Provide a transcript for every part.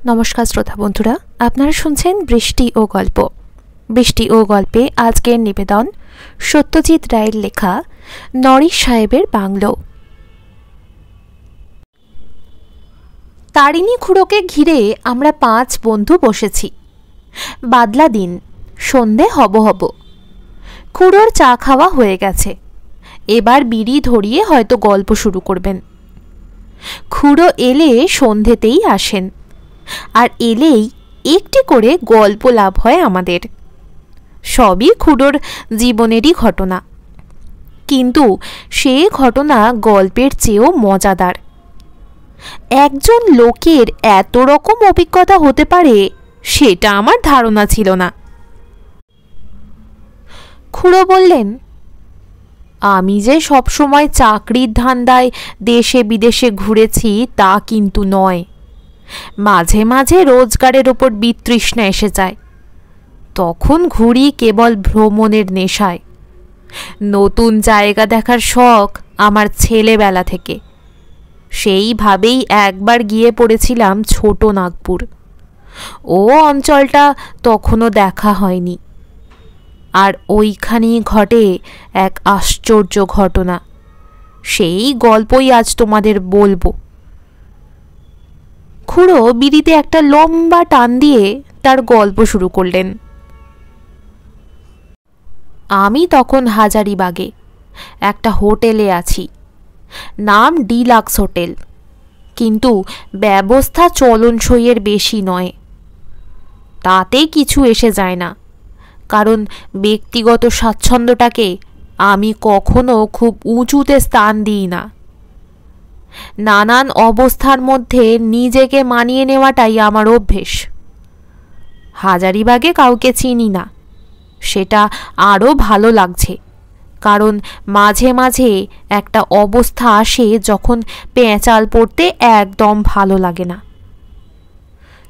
নমস্কার শ্রোতা বন্ধুরা, আপনারা শুনছেন বৃষ্টি ও গল্প। বৃষ্টি ও গল্পে আজকের নিবেদন সত্যজিৎ রায়ের লেখা নরিশ সাহেবের বাংলো। তারিণী খুড়োকে ঘিরে আমরা 5 বন্ধু বসেছি। বাদলা দিন, সন্ধে হব হব। খুড়োর চা খাওয়া হয়ে গেছে, এবার বিড়ি ধরিয়ে হয়তো গল্প শুরু করবেন। খুড়ো এলে সন্ধেতেই আসেন, আর এলেই একটি করে গল্প লাভ হয় আমাদের। সবই খুড়োর জীবনেরই ঘটনা, কিন্তু সে ঘটনা গল্পের চেয়েও মজাদার। একজন লোকের এত রকম অভিজ্ঞতা হতে পারে সেটা আমার ধারণা ছিল না। খুড়ো বললেন, আমি যে সবসময় চাকরির ধান্দায় দেশে বিদেশে ঘুরেছি তা কিন্তু নয়। মাঝে মাঝে রোজগারের ওপর বিতৃষ্ণা এসে যায়, তখন ঘুরি কেবল ভ্রমণের নেশায়। নতুন জায়গা দেখার শখ আমার ছেলেবেলা থেকে। সেইভাবেই একবার গিয়ে পড়েছিলাম ছোট নাগপুর। ও অঞ্চলটা তখনও দেখা হয়নি, আর ওইখানেই ঘটে এক আশ্চর্য ঘটনা। সেই গল্পই আজ তোমাদের বলবো। খুড়ো বিড়িতে একটা লম্বা টান দিয়ে তার গল্প শুরু করলেন। আমি তখন হাজারিবাগে একটা হোটেলে আছি, নাম ডিলাক্স হোটেল, কিন্তু ব্যবস্থা চলনসইয়ের বেশি নয়। তাতে কিছু এসে যায় না, কারণ ব্যক্তিগত স্বাচ্ছন্দ্যটাকে আমি কখনো খুব উঁচুতে স্থান দিই না। নানান অবস্থার মধ্যে নিজেকে মানিয়ে নেওয়াটাই আমার অভ্যেস। হাজারিবাগে কাউকে চিনি না, সেটা আরও ভালো লাগছে, কারণ মাঝে মাঝে একটা অবস্থা আসে যখন পেঁচাল পড়তে একদম ভালো লাগে না।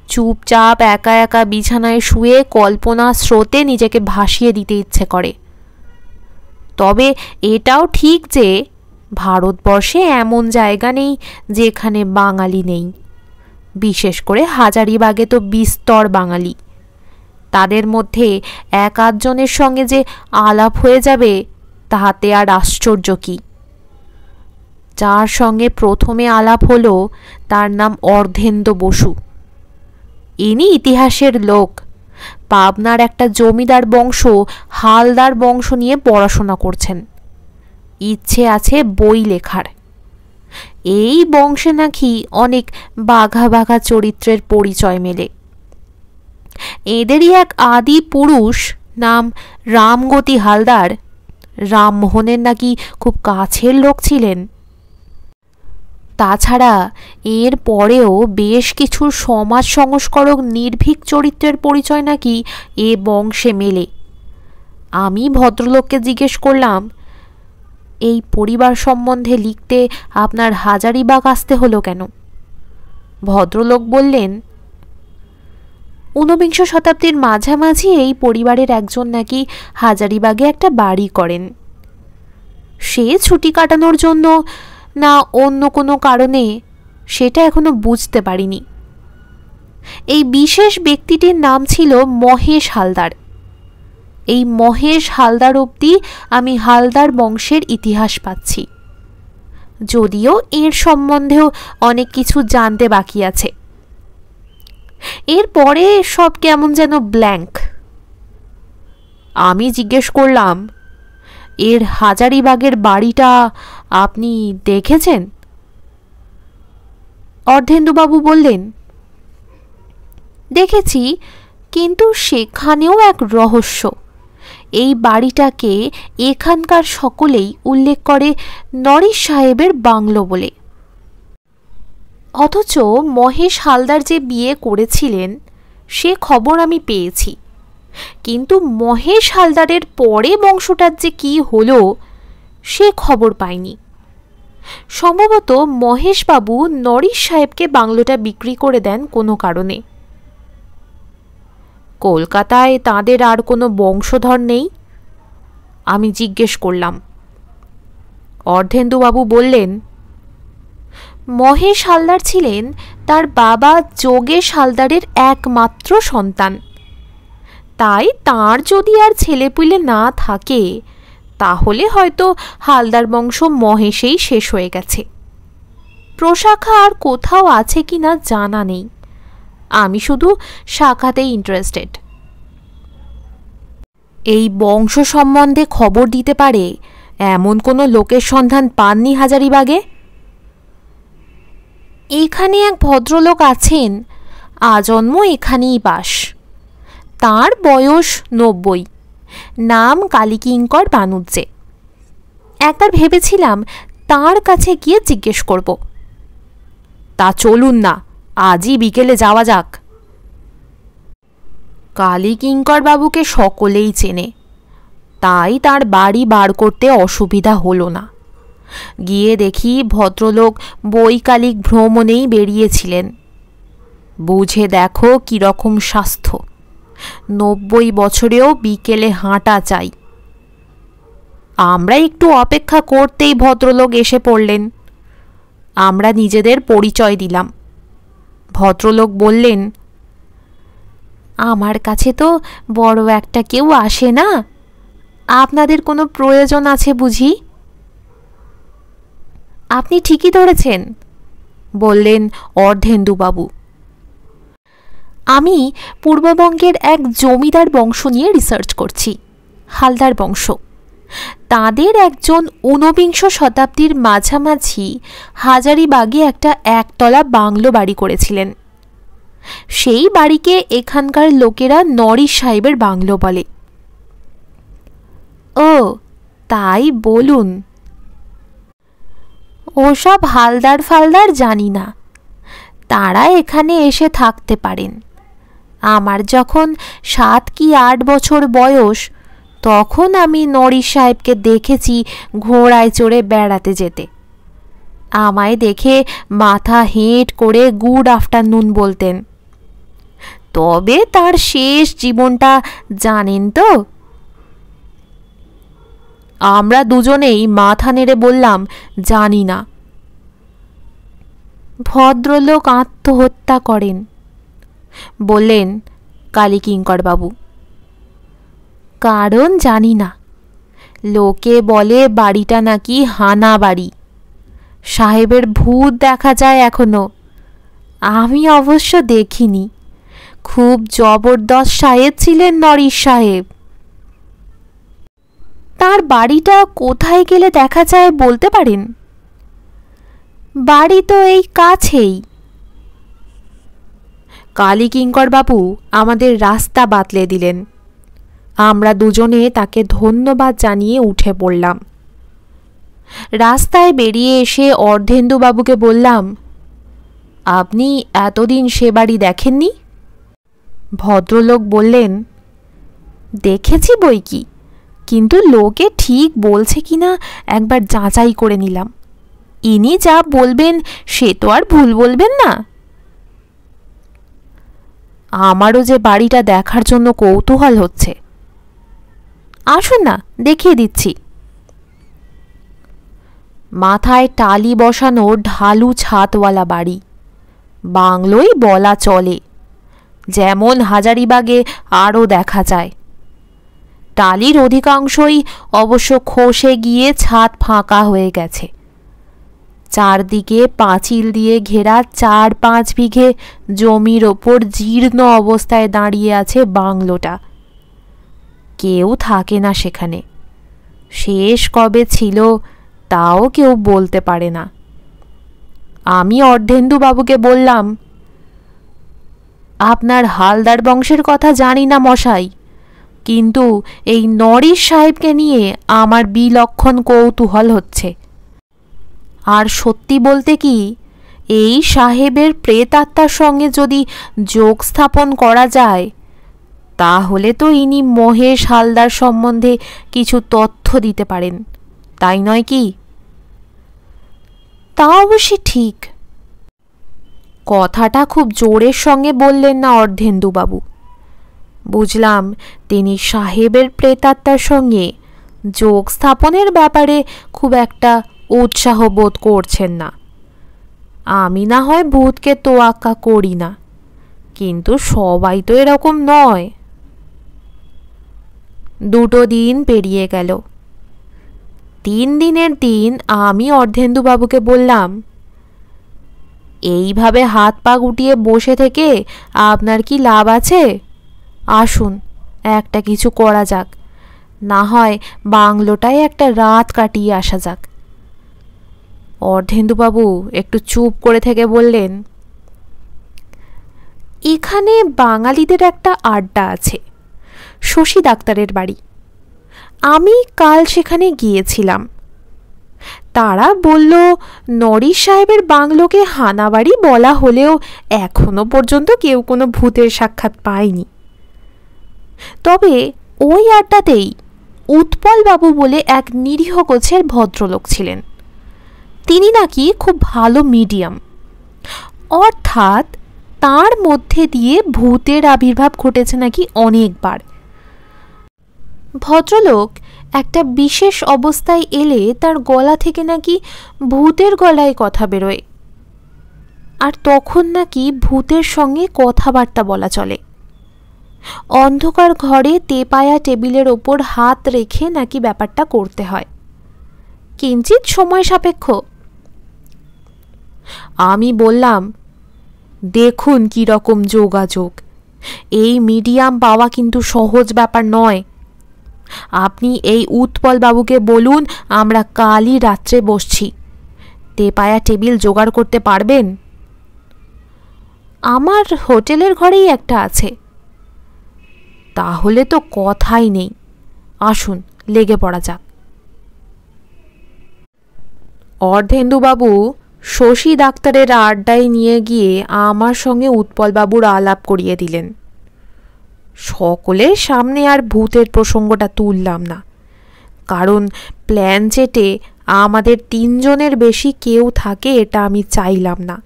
চুপচাপ একা একা বিছানায় শুয়ে কল্পনা স্রোতে নিজেকে ভাসিয়ে দিতে ইচ্ছে করে। তবে এটাও ঠিক যে ভারতবর্ষে এমন জায়গা নেই যেখানে বাঙালি নেই। বিশেষ করে হাজারিবাগে তো বিস্তর বাঙালি। তাদের মধ্যে 1-8 জনের সঙ্গে যে আলাপ হয়ে যাবে তাহাতে আর আশ্চর্য কি। যার সঙ্গে প্রথমে আলাপ হলো তার নাম অর্ধেন্দ্র বসু। ইনি ইতিহাসের লোক, পাবনার একটা জমিদার বংশ হালদার বংশ নিয়ে পড়াশোনা করছেন। ইচ্ছে আছে বই লেখার। এই বংশে নাকি অনেক বাঘা বাঘা চরিত্রের পরিচয় মেলে। এদেরই এক আদি পুরুষ নাম রামগতি হালদার রামমোহনের নাকি খুব কাছের লোক ছিলেন। তাছাড়া এর পরেও বেশ কিছু সমাজ সংস্কারক নির্ভীক চরিত্রের পরিচয় নাকি এ বংশে মেলে। আমি ভদ্রলোককে জিজ্ঞেস করলাম, এই পরিবার সম্বন্ধে লিখতে আপনার হাজারিবাগ আসতে হলো কেন? ভদ্রলোক বললেন, 19বিংশ শতাব্দীর মাঝামাঝি এই পরিবারের একজন নাকি হাজারিবাগে একটা বাড়ি করেন। সে ছুটি কাটানোর জন্য না অন্য কোনো কারণে সেটা এখনো বুঝতে পারিনি। এই বিশেষ ব্যক্তিটির নাম ছিল মহেশ হালদার। এই মহেশ হালদার অবধি আমি হালদার বংশের ইতিহাস পাচ্ছি, যদিও এর সম্বন্ধেও অনেক কিছু জানতে বাকি আছে। এরপরে সব কেমন যেন ব্ল্যাঙ্ক। আমি জিজ্ঞেস করলাম, এর হাজারিবাগের বাড়িটা আপনি দেখেছেন? অর্ধেন্দুবাবু বললেন, দেখেছি, কিন্তু সেখানেও এক রহস্য। এই বাড়িটাকে এখানকার সকলেই উল্লেখ করে নরিশ সাহেবের বাংলো বলে। অথচ মহেশ হালদার যে বিয়ে করেছিলেন সে খবর আমি পেয়েছি, কিন্তু মহেশ হালদারের পরে বংশটার যে কি হলো সে খবর পাইনি। সম্ভবত মহেশবাবু নরিশ সাহেবকে বাংলোটা বিক্রি করে দেন কোনো কারণে। কলকাতায় তাদের আর কোনো বংশধর নেই? আমি জিজ্ঞেস করলাম। অর্ধেন্দুবাবু বললেন, মহেশ হালদার ছিলেন তার বাবা যোগেশ হালদারের একমাত্র সন্তান। তাই তার যদি আর ছেলেপুলে না থাকে তাহলে হয়তো হালদার বংশ মহেশেই শেষ হয়ে গেছে। প্রশাখা আর কোথাও আছে কিনা জানা নেই। আমি শুধু শাখাতেই ইন্টারেস্টেড। এই বংশ সম্বন্ধে খবর দিতে পারে এমন কোনো লোকের সন্ধান পাননি হাজারিবাগে? এখানে এক ভদ্রলোক আছেন, আজন্ম এখানেই বাস। তার বয়স 90, নাম কালীকিঙ্কর বানুজ্জে। একবার ভেবেছিলাম তার কাছে গিয়ে জিজ্ঞেস করব। তা চলুন না, আজই বিকেলে যাওয়া যাক। কালীকিঙ্কর বাবুকে সকলেই চেনে, তাই তার বাড়ি বার করতে অসুবিধা হলো না। গিয়ে দেখি ভদ্রলোক বৈকালিক ভ্রমণেই বেরিয়েছিলেন। বুঝে দেখো কীরকম স্বাস্থ্য, 90 বছরেও বিকেলে হাঁটা চাই। আমরা একটু অপেক্ষা করতেই ভদ্রলোক এসে পড়লেন। আমরা নিজেদের পরিচয় দিলাম। ভদ্রলোক বললেন, আমার কাছে তো বড় একটা কেউ আসে না, আপনাদের কোনো প্রয়োজন আছে বুঝি? আপনি ঠিকই ধরেছেন, বললেন অর্ধেন্দুবাবু। আমি পূর্ববঙ্গের এক জমিদার বংশ নিয়ে রিসার্চ করছি, হালদার বংশ। তাদের একজন ঊনবিংশ শতাব্দীর মাঝামাঝি হাজারিবাগে একটা একতলা বাংলো বাড়ি করেছিলেন। সেই বাড়িকে এখানকার লোকেরা নরিশ সাহেবের বাংলো বলে। ও তাই বলুন। ওসব হালদার ফালদার জানি না, তারা এখানে এসে থাকতে পারেন। আমার যখন 7 কি 8 বছর বয়স তখন আমি নরিশ সাহেবকে দেখেছি ঘোড়ায় চড়ে বেড়াতে যেতে। আমায় দেখে মাথা হেঁট করে গুড আফটারনুন বলতেন। তবে তার শেষ জীবনটা জানেন তো? আমরা দুজনেই মাথা নেড়ে বললাম, জানি না। ভদ্রলোক আত্মহত্যা করেন, বললেন কালীকিঙ্কর বাবু। কারণ জানি না। লোকে বলে বাড়িটা নাকি হানা বাড়ি, সাহেবের ভূত দেখা যায় এখনো। আমি অবশ্য দেখিনি। খুব জবরদস্ত সাহেব ছিলেন নরিশ সাহেব। তার বাড়িটা কোথায় গেলে দেখা যায় বলতে পারেন? বাড়ি তো এই কাছেই। কালীকিঙ্কর বাবু আমাদের রাস্তা বাতলে দিলেন। আমরা দুজনে তাকে ধন্যবাদ জানিয়ে উঠে পড়লাম। রাস্তায় বেরিয়ে এসে অর্ধেন্দুবাবুকে বললাম, আপনি এতদিন সে বাড়ি দেখেননি? ভদ্রলোক বললেন, দেখেছি বই কি, কিন্তু লোকে ঠিক বলছে কিনা একবার যাচাই করে নিলাম। ইনি যা বলবেন সে তো আর ভুল বলবেন না। আমারও যে বাড়িটা দেখার জন্য কৌতূহল হচ্ছে। আসুন না, দেখিয়ে দিচ্ছি। মাথায় টালি বসানো ঢালু ছাদওয়ালা বাড়ি, বাংলোই বলা চলে, যেমন হাজারিবাগে আরও দেখা যায়। টালির অধিকাংশই অবশ্য খসে গিয়ে ছাদ ফাঁকা হয়ে গেছে। চারদিকে পাঁচিল দিয়ে ঘেরা 4-5 বিঘে জমির ওপর জীর্ণ অবস্থায় দাঁড়িয়ে আছে বাংলোটা। কেউ থাকে না সেখানে। শেষ কবে ছিল তাও কেউ বলতে পারে না। আমি অর্ধেন্দুবাবুকে বললাম, আপনার হালদার বংশের কথা জানি না মশাই, কিন্তু এই নরিশ সাহেবকে নিয়ে আমার বিলক্ষণ কৌতূহল হচ্ছে। আর সত্যি বলতে কি, এই সাহেবের প্রেতাত্মার সঙ্গে যদি যোগ স্থাপন করা যায় তাহলে তো ইনি মহেশ হালদার সম্বন্ধে কিছু তথ্য দিতে পারেন, তাই নয় কি? তা অবশ্যই ঠিক। কথাটা খুব জোরের সঙ্গে বললেন না অর্ধেন্দুবাবু। বুঝলাম তিনি সাহেবের প্রেতাত্মার সঙ্গে যোগ স্থাপনের ব্যাপারে খুব একটা উৎসাহ বোধ করছেন না। আমি না হয় ভূতকে তোয়াক্কা করি না, কিন্তু সবাই তো এরকম নয়। 2 দিন পেরিয়ে গেল। 3 দিনের দিন আমি অর্ধেন্দুবাবুকে বললাম, এইভাবে হাত পা গুটিয়ে বসে থেকে আপনার কি লাভ আছে? আসুন, একটা কিছু করা যাক, না হয় বাংলোটায় একটা রাত কাটিয়ে আসা যাক। অর্ধেন্দুবাবু একটু চুপ করে থেকে বললেন, এখানে বাঙালিদের একটা আড্ডা আছে, শশী ডাক্তারের বাড়ি। আমি কাল সেখানে গিয়েছিলাম। তারা বলল, নরিশ সাহেবের বাংলোকে হানাবাড়ি বলা হলেও এখনো পর্যন্ত কেউ কোনো ভূতের সাক্ষাৎ পায়নি। তবে ওই আড্ডাতেই উৎপলবাবু বলে এক নিরীহ গোছের ভদ্রলোক ছিলেন। তিনি নাকি খুব ভালো মিডিয়াম, অর্থাৎ তার মধ্যে দিয়ে ভূতের আবির্ভাব ঘটেছে নাকি অনেকবার। ভদ্রলোক একটা বিশেষ অবস্থায় এলে তার গলা থেকে নাকি ভূতের গলায় কথা বেরোয়, আর তখন নাকি ভূতের সঙ্গে কথাবার্তা বলা চলে। অন্ধকার ঘরে তেপায়া টেবিলের ওপর হাত রেখে নাকি ব্যাপারটা করতে হয়, কিঞ্চিত সময় সাপেক্ষ। আমি বললাম, দেখুন কি রকম যোগাযোগ, এই মিডিয়াম পাওয়া কিন্তু সহজ ব্যাপার নয়। আপনি এই উৎপলবাবুকে বলুন আমরা কালই রাত্রে বসছি, তেপায়া টেবিল জোগাড় করতে পারবেন? আমার হোটেলের ঘরেই একটা আছে। তাহলে তো কথাই নেই, আসুন লেগে পড়া যাক। অর্ধেন্দুবাবু শশী ডাক্তারের আড্ডায় নিয়ে গিয়ে আমার সঙ্গে উৎপলবাবুর আলাপ করিয়ে দিলেন। সকলের সামনে আর ভূতের প্রসঙ্গটা তুললাম না, কারণ প্ল্যান চেটে আমাদের 3 জনের বেশি কেউ থাকে এটা আমি চাইলাম না।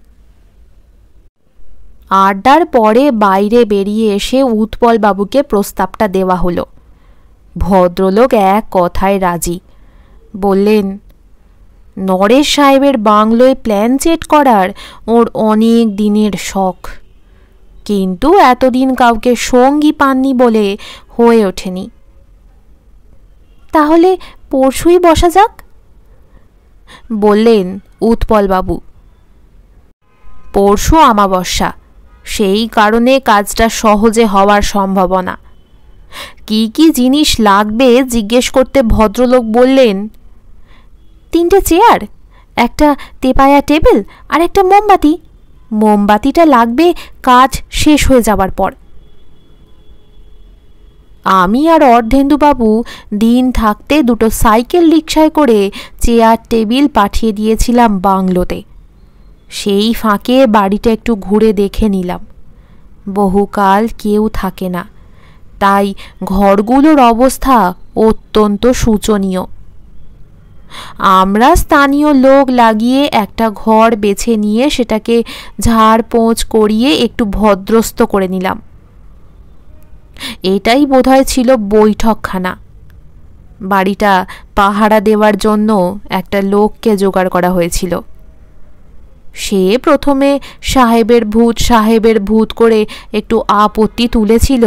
আড্ডার পরে বাইরে বেরিয়ে এসে উৎপলবাবুকে প্রস্তাবটা দেওয়া হলো। ভদ্রলোক এক কথায় রাজি, বললেন, নরেশ সাহেবের বাংলোয় প্ল্যান চেট করার ওর অনেক দিনের শখ, কিন্তু এতদিন কাউকে সঙ্গী পাননি বলে হয়ে ওঠেনি। তাহলে পরশুই বসা যাক, বললেন উৎপলবাবু। পরশু অমাবস্যা, সেই কারণে কাজটা সহজে হওয়ার সম্ভাবনা। কি কি জিনিস লাগবে জিজ্ঞেস করতে ভদ্রলোক বললেন, 3টে চেয়ার, একটা তেপায়া টেবিল আর একটা মোমবাতি। মোমবাতিটা লাগবে কাজ শেষ হয়ে যাবার পর। আমি আর অর্ধেন্দুবাবু দিন থাকতে 2টো সাইকেল রিকশায় করে চেয়ার টেবিল পাঠিয়ে দিয়েছিলাম বাংলোতে। সেই ফাঁকে বাড়িটা একটু ঘুরে দেখে নিলাম। বহুকাল কেউ থাকে না, তাই ঘরগুলোর অবস্থা অত্যন্ত শোচনীয়। আমরা স্থানীয় লোক লাগিয়ে একটা ঘর বেছে নিয়ে সেটাকে ঝাড়পোঁছ করিয়ে একটু ভদ্রস্ত করে নিলাম। এটাই বোধহয় ছিল বৈঠকখানা। বাড়িটা পাহারা দেওয়ার জন্য একটা লোককে জোগাড় করা হয়েছিল। সে প্রথমে সাহেবের ভূত করে একটু আপত্তি তুলেছিল,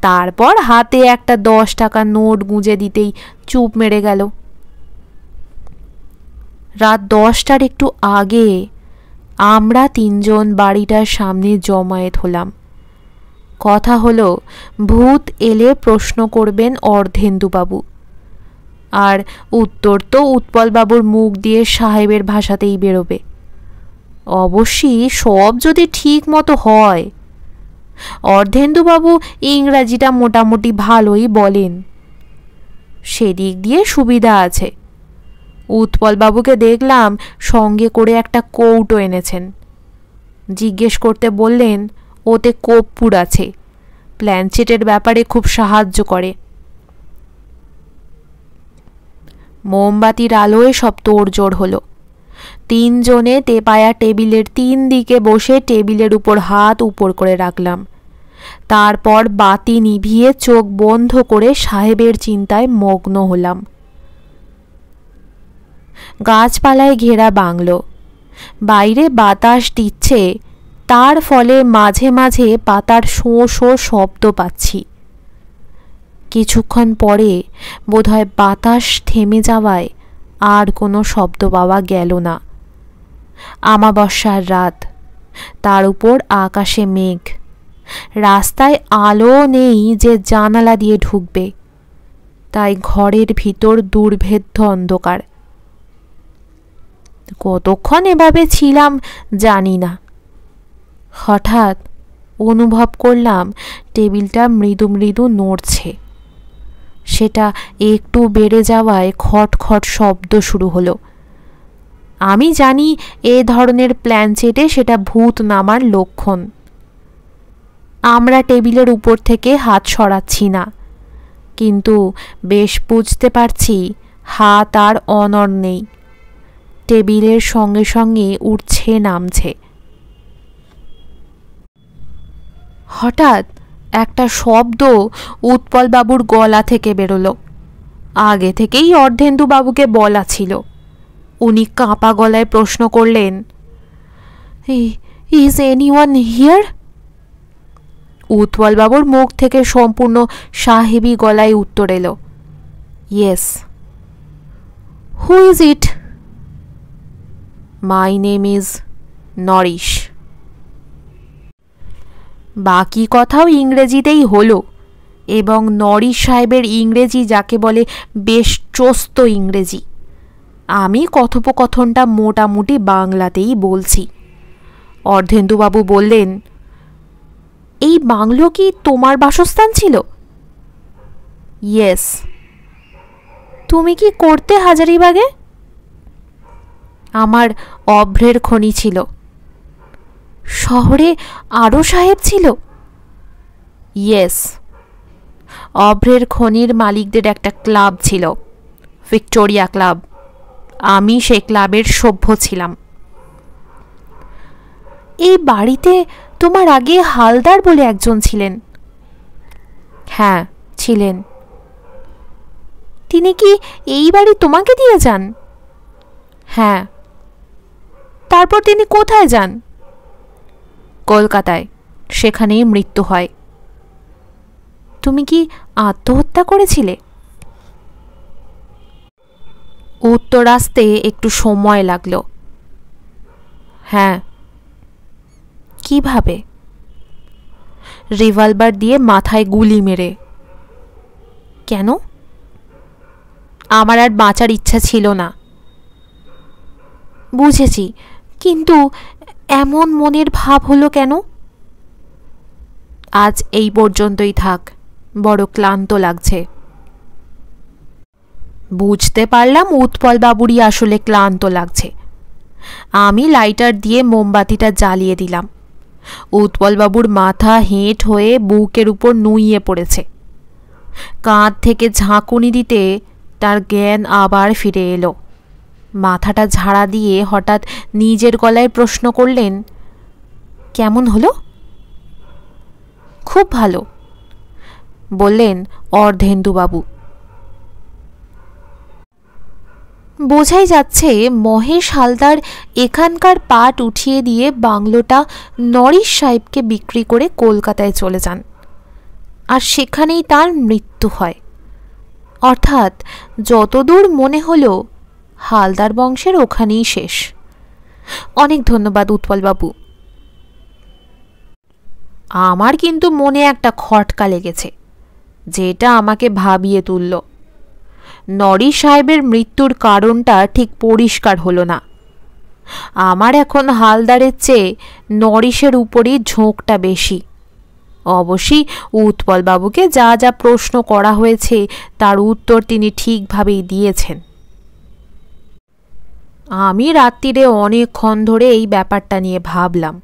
তারপর হাতে একটা 10 টাকার নোট গুঁজে দিতেই চুপ মেরে গেল। রাত 10টার একটু আগে আমরা 3 জন বাড়িটার সামনে জমায়েত হলাম। কথা হলো, ভূত এলে প্রশ্ন করবেন অর্ধেন্দুবাবু, আর উত্তর তো উৎপলবাবুর মুখ দিয়ে সাহেবের ভাষাতেই বেরোবে। অবশ্যই সব যদি ঠিক মতো হয়। অর্ধেন্দুবাবু ইংরাজিটা মোটামুটি ভালোই বলেন, সেদিক দিয়ে সুবিধা আছে। উৎপলবাবুকে দেখলাম সঙ্গে করে একটা কৌটো এনেছেন। জিজ্ঞেস করতে বললেন, ওতে কর্পূর আছে, প্ল্যানচেটের ব্যাপারে খুব সাহায্য করে। মোমবাতির আলোয় সব তোড়জোড় হলো। 3 জনে তেপায়া টেবিলের 3 দিকে বসে টেবিলের উপর হাত উপর করে রাখলাম। তারপর বাতি নিভিয়ে চোখ বন্ধ করে সাহেবের চিন্তায় মগ্ন হলাম। গাছপালায় ঘেরা বাংলো, বাইরে বাতাস দিচ্ছে, তার ফলে মাঝে মাঝে পাতার শোঁ শোঁ শব্দ পাচ্ছি। কিছুক্ষণ পরে বোধহয় বাতাস থেমে যাওয়ায় আর কোনো শব্দ পাওয়া গেল না। আমাবস্যার রাত, তার উপর আকাশে মেঘ, রাস্তায় আলো নেই যে জানালা দিয়ে ঢুকবে, তাই ঘরের ভিতর দুর্ভেদ্য অন্ধকার। কতক্ষণ এভাবে ছিলাম জানি না। হঠাৎ অনুভব করলাম টেবিলটা মৃদু মৃদু নড়ছে। সেটা একটু বেড়ে যাওয়ায় খটখট শব্দ শুরু হলো। আমি জানি এ ধরনের প্ল্যানচেটে সেটা ভূত নামার লক্ষণ। আমরা টেবিলের উপর থেকে হাত সরাচ্ছি না, কিন্তু বেশ বুঝতে পারছি হাত আর অনড় নেই। টেবিলের সঙ্গে সঙ্গে উঠছে নামছে। হঠাৎ একটা শব্দ উৎপলবাবুর গলা থেকে বেরোলো। আগে থেকেই অর্ধেন্দুবাবুকে বলা ছিল। উনি কাঁপা গলায় প্রশ্ন করলেন, ইজ এনিওয়ান হিয়ার? উৎপলবাবুর মুখ থেকে সম্পূর্ণ সাহেবী গলায় উত্তর এলো, yes. Who is it? My name is nourish. বাকি কথাও ইংরেজিতেই হলো, এবং নরিশ সাহেবের ইংরেজি যাকে বলে বেশ চোস্ত ইংরেজি। আমি কথোপকথনটা মোটামুটি বাংলাতেই বলছি। অর্ধেন্দুবাবু বললেন, এই বাংলো কি তোমার বাসস্থান ছিল? ইয়েস। তুমি কি করতে হাজারিবাগে? আমার অভ্রের খনি ছিল। শহরে আরও সাহেব ছিল? ইয়েস। অভ্রের খনির মালিকদের একটা ক্লাব ছিল, ভিক্টোরিয়া ক্লাব। আমি সেই ক্লাবের সভ্য ছিলাম। এই বাড়িতে তোমার আগে হালদার বলে একজন ছিলেন? হ্যাঁ, ছিলেন। তিনি কি এই বাড়ি তোমাকে দিয়ে যান? হ্যাঁ। তারপর তিনি কোথায় যান? কলকাতায়, সেখানেই মৃত্যু হয়। তুমি কি আত্মহত্যা করেছিলে? উত্তর আসতে একটু সময় লাগলো। হ্যাঁ। কিভাবে? রিভলভার দিয়ে মাথায় গুলি মেরে। কেন? আমার আর বাঁচার ইচ্ছা ছিল না। বুঝেছি, কিন্তু এমন মনের ভাব হলো কেন? আজ এই পর্যন্তই থাক, বড় ক্লান্ত লাগছে। বুঝতে পারলাম উৎপলবাবুরই আসলে ক্লান্ত লাগছে। আমি লাইটার দিয়ে মোমবাতিটা জ্বালিয়ে দিলাম। উৎপলবাবুর মাথা হেঁট হয়ে বুকের উপর নুইয়ে পড়েছে। কাঁধ থেকে ঝাঁকুনি দিতে তার জ্ঞান আবার ফিরে এলো। মাথাটা ঝাড়া দিয়ে হঠাৎ নিজের গলায় প্রশ্ন করলেন, কেমন হলো? খুব ভালো, বললেন অর্ধেন্দুবাবু। বোঝাই যাচ্ছে মহেশ হালদার এখানকার পাট উঠিয়ে দিয়ে বাংলোটা নরিশ সাহেবকে বিক্রি করে কলকাতায় চলে যান, আর সেখানেই তার মৃত্যু হয়। অর্থাৎ যতদূর মনে হলো হালদার বংশের ওখানেই শেষ। অনেক ধন্যবাদ উৎপলবাবু। আমার কিন্তু মনে একটা খটকা লেগেছে, যেটা আমাকে ভাবিয়ে তুলল। নরিশ সাহেবের মৃত্যুর কারণটা ঠিক পরিষ্কার হলো না। আমার এখন হালদারের চেয়ে নরিশের উপরই ঝোঁকটা বেশি। অবশ্যই উৎপলবাবুকে যা যা প্রশ্ন করা হয়েছে তার উত্তর তিনি ঠিকভাবেই দিয়েছেন। আমি রাত্রিরে অনেকক্ষণ ধরে এই ব্যাপারটা নিয়ে ভাবলাম।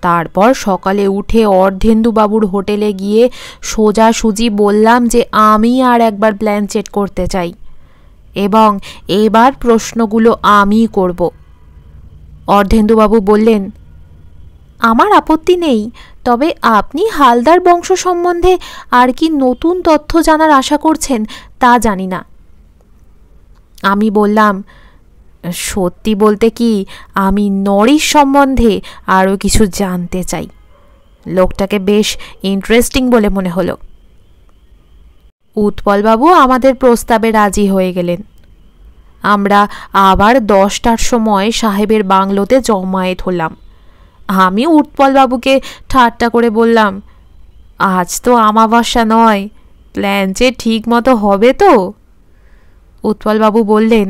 তারপর সকালে উঠে অর্ধেন্দুবাবুর হোটেলে গিয়ে সোজাসুজি বললাম যে আমি আর একবার প্ল্যানচেট করতে চাই, এবং এবার প্রশ্নগুলো আমি করব। অর্ধেন্দুবাবু বললেন, আমার আপত্তি নেই, তবে আপনি হালদার বংশ সম্বন্ধে আর কি নতুন তথ্য জানার আশা করছেন তা জানি না। আমি বললাম, সত্যি বলতে কি, আমি নরেশ সম্বন্ধে আরও কিছু জানতে চাই। লোকটাকে বেশ ইন্টারেস্টিং বলে মনে হলো। উৎপলবাবু আমাদের প্রস্তাবে রাজি হয়ে গেলেন। আমরা আবার 10টার সময় সাহেবের বাংলোতে জমায়েত হলাম। আমি উৎপলবাবুকে ঠাট্টা করে বললাম, আজ তো আমাবস্যা নয়, প্ল্যান যে ঠিক মতো হবে তো? উৎপলবাবু বললেন,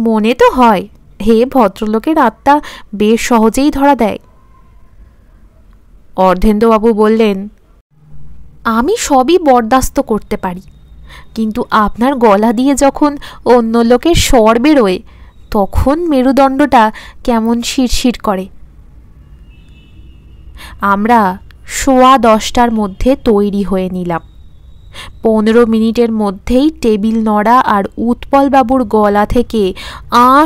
মনে তো হয়, হে ভদ্রলোকের আত্মা বেশ সহজেই ধরা দেয়। অর্ধেন্দ্রবাবু বললেন, আমি সবই বরদাস্ত করতে পারি, কিন্তু আপনার গলা দিয়ে যখন অন্য লোকের স্বর বেরোয় তখন মেরুদণ্ডটা কেমন শিরশির করে। আমরা 10:15 মধ্যে তৈরি হয়ে নিলাম। 15 মিনিটের মধ্যেই টেবিল নড়া আর উৎপলবাবুর গলা থেকে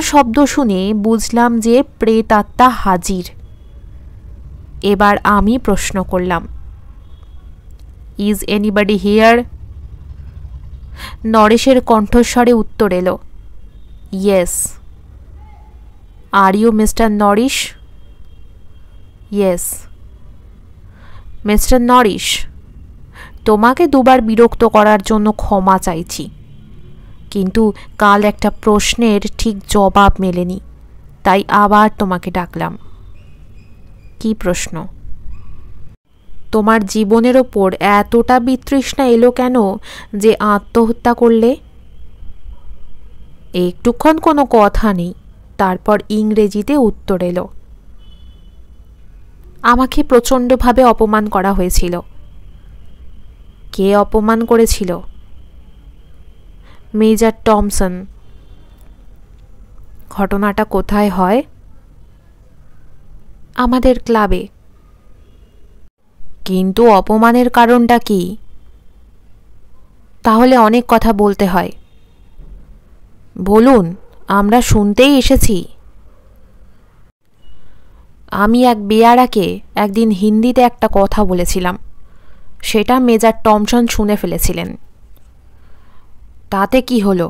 শব্দ শুনে বুঝলাম যে প্রেতাত্মা হাজির। এবার আমি প্রশ্ন করলাম, ইজ এনিবডি হিয়ার? নরেশের কণ্ঠস্বরে উত্তর এলো, yes. Are you mister Naresh? Yes. Mister Naresh, তোমাকে দুবার বিরক্ত করার জন্য ক্ষমা চাইছি, কিন্তু কাল একটা প্রশ্নের ঠিক জবাব মেলেনি, তাই আবার তোমাকে ডাকলাম। কি প্রশ্ন? তোমার জীবনের ওপর এতটা বিতৃষ্ণা এলো কেন যে আত্মহত্যা করলে? একটুক্ষণ কোনো কথা নেই, তারপর ইংরেজিতে উত্তর এলো, আমাকে প্রচণ্ডভাবে অপমান করা হয়েছিল। কে অপমান করেছিল? Major Thomson. ঘটনাটা কোথায় হয়? আমাদের ক্লাবে। কিন্তু অপমানের কারণটা কি? তাহলে অনেক কথা বলতে হয়। বলুন, আমরা শুনতেই এসেছি। আমি এক বেয়ারাকে একদিন হিন্দিতে একটা কথা বলেছিলাম, সেটা মেজর টমসন শুনে ফেলেছিলেন। তাতে কি হলো?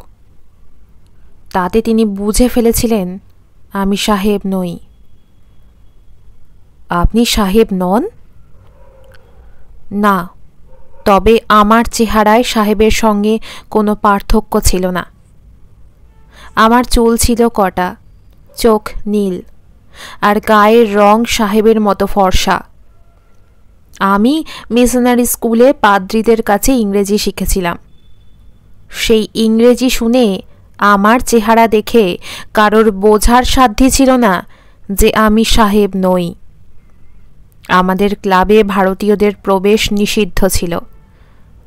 তাতে তিনি বুঝে ফেলেছিলেন আমি সাহেব নই। আপনি সাহেব নন? না, তবে আমার চেহারায় সাহেবের সঙ্গে কোনো পার্থক্য ছিল না। আমার চুল ছিল কটা, চোখ নীল, আর গায়ের রং সাহেবের মতো ফর্সা। আমি মিশনারি স্কুলে পাদ্রীদের কাছে ইংরেজি শিখেছিলাম। সেই ইংরেজি শুনে আমার চেহারা দেখে কারোর বোঝার সাধ্য ছিল না যে আমি সাহেব নই। আমাদের ক্লাবে ভারতীয়দের প্রবেশ নিষিদ্ধ ছিল,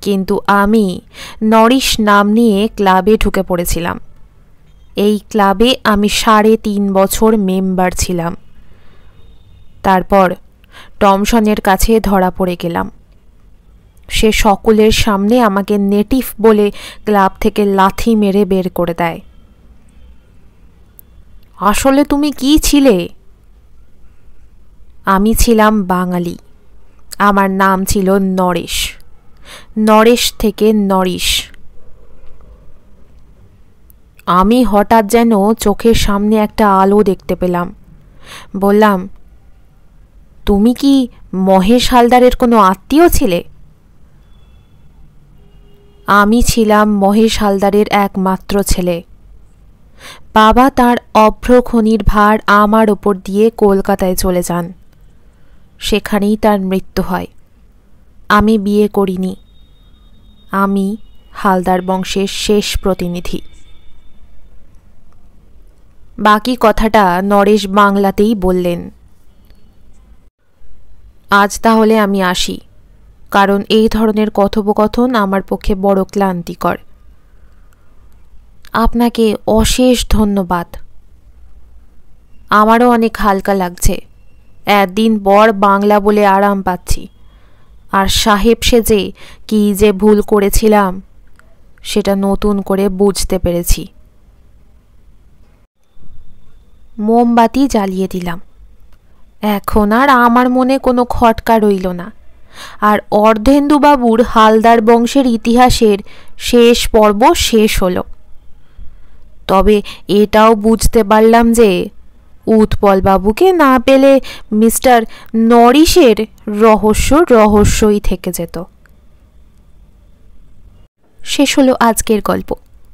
কিন্তু আমি নরেশ নাম নিয়ে ক্লাবে ঢুকে পড়েছিলাম। এই ক্লাবে আমি 3.5 বছর মেম্বার ছিলাম। তারপর টমসনের কাছে ধরা পড়ে গেলাম। সে সকলের সামনে আমাকে নেটিভ বলে ক্লাব থেকে লাথি মেরে বের করে দেয়। আসলে তুমি কি ছিলে? আমি ছিলাম বাঙালি। আমার নাম ছিল নরেশ। নরেশ থেকে নরেশ। আমি হঠাৎ যেন চোখের সামনে একটা আলো দেখতে পেলাম। বললাম, তুমি কি মহেশ হালদারের কোনো আত্মীয় ছিলে? আমি ছিলাম মহেশ হালদারের একমাত্র ছেলে। বাবা তার অভ্র খনির ভার আমার ওপর দিয়ে কলকাতায় চলে যান। সেখানেই তার মৃত্যু হয়। আমি বিয়ে করিনি। আমি হালদার বংশের শেষ প্রতিনিধি। বাকি কথাটা নরেশ বাংলাতেই বললেন। আজ তাহলে আমি আসি, কারণ এই ধরনের কথোপকথন আমার পক্ষে বড় ক্লান্তিকর। আপনাকে অশেষ ধন্যবাদ। আমারও অনেক হালকা লাগছে। একদিন পর বাংলা বলে আরাম পাচ্ছি। আর সাহেব সেজে কি যে ভুল করেছিলাম সেটা নতুন করে বুঝতে পেরেছি। মোমবাতি জ্বালিয়ে দিলাম। এখন আর আমার মনে কোনো খটকা রইল না। আর অর্ধেন্দুবাবুর হালদার বংশের ইতিহাসের শেষ পর্ব শেষ হলো। তবে এটাও বুঝতে পারলাম যে উৎপলবাবুকে না পেলে মিস্টার নরিশের রহস্যই থেকে যেত। শেষ হলো আজকের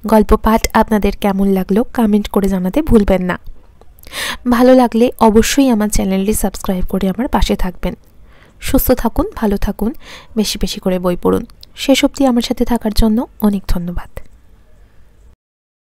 গল্প পাঠ। আপনাদের কেমন লাগলো কমেন্ট করে জানাতে ভুলবেন না। ভালো লাগলে অবশ্যই আমার চ্যানেলটি সাবস্ক্রাইব করে আমার পাশে থাকবেন। সুস্থ থাকুন, ভালো থাকুন, বেশি বেশি করে বই পড়ুন। শেষ অবধি আমার সাথে থাকার জন্য অনেক ধন্যবাদ।